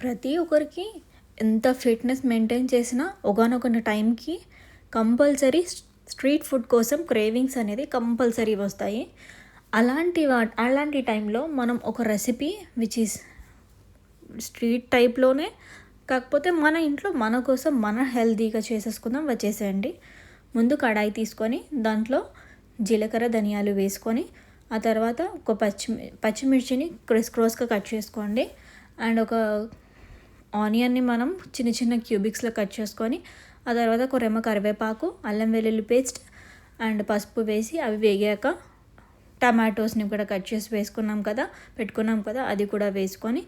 ప్రతి ఒక్కరికి ఎంత ఫిట్నెస్ మెయింటైన్ చేసినా ఒకానొక టైంకి కంపల్సరీ స్ట్రీట్ ఫుడ్ కోసం క్రేవింగ్స్ అనేది కంపల్సరీ వస్తాయి. అలాంటి టైంలో మనం ఒక రెసిపీ విచ్ ఈస్ స్ట్రీట్ టైప్లోనే, కాకపోతే మన ఇంట్లో మన కోసం మన హెల్తీగా చేసేసుకుందాం. వచ్చేసేయండి. ముందు కడాయి తీసుకొని దాంట్లో జీలకర్ర ధనియాలు వేసుకొని, ఆ తర్వాత ఒక పచ్చిమిర్చిని క్రోస్గా కట్ చేసుకోండి. అండ్ ఒక ఆనియన్ని మనం చిన్న చిన్న క్యూబిక్స్లో కట్ చేసుకొని, ఆ తర్వాత ఒక రెమ్మ కరివేపాకు, అల్లం వెల్లుల్లి పేస్ట్ అండ్ పసుపు వేసి అవి వేగాక టమాటోస్ని కూడా కట్ చేసి పెట్టుకున్నాం కదా, అది కూడా వేసుకొని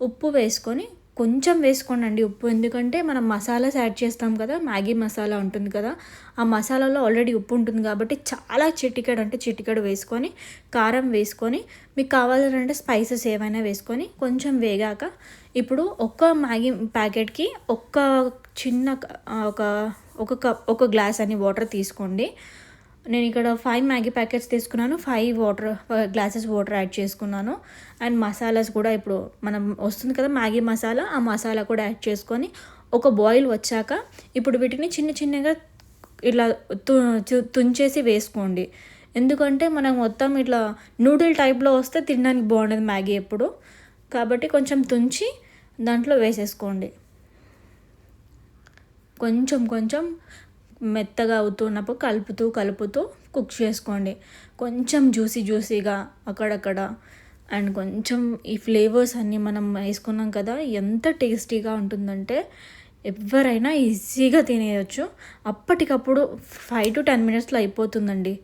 ఉప్పు వేసుకొని కొంచెం వేసుకోండి ఉప్పు. ఎందుకంటే మనం మసాలాస్ యాడ్ చేస్తాం కదా, మ్యాగీ మసాలా ఉంటుంది కదా, ఆ మసాలాలో ఆల్రెడీ ఉప్పు ఉంటుంది కాబట్టి చాలా చిటికెడు వేసుకొని, కారం వేసుకొని, మీకు కావాలంటే స్పైసెస్ ఏవైనా వేసుకొని కొంచెం వేగాక ఇప్పుడు ఒక్క మ్యాగీ ప్యాకెట్కి చిన్న ఒక గ్లాస్ అని వాటర్ తీసుకోండి. నేను ఇక్కడ 5 మ్యాగీ ప్యాకెట్స్ తీసుకున్నాను. 5 గ్లాసెస్ వాటర్ యాడ్ చేసుకున్నాను. అండ్ మసాలాస్ కూడా ఇప్పుడు మనం వస్తుంది కదా మ్యాగీ మసాలా, ఆ మసాలా కూడా యాడ్ చేసుకొని ఒక బాయిల్ వచ్చాక ఇప్పుడు వీటిని చిన్నగా ఇట్లా తుంచేసి వేసుకోండి. ఎందుకంటే మనం మొత్తం ఇట్లా నూడిల్ టైప్లో వస్తే తినడానికి బాగుండదు మ్యాగీ ఎప్పుడు, కాబట్టి కొంచెం తుంచి దాంట్లో వేసేసుకోండి. కొంచెం మెత్తగా అవుతున్నప్పుడు కలుపుతూ కుక్ చేసుకోండి. కొంచెం జ్యూసీగా అక్కడక్కడ. అండ్ కొంచెం ఈ ఫ్లేవర్స్ అన్నీ మనం వేసుకున్నాం కదా, ఎంత టేస్టీగా ఉంటుందంటే ఎవరైనా ఈజీగా తినేయచ్చు. అప్పటికప్పుడు 5 to 10 minutesలో అయిపోతుందండి.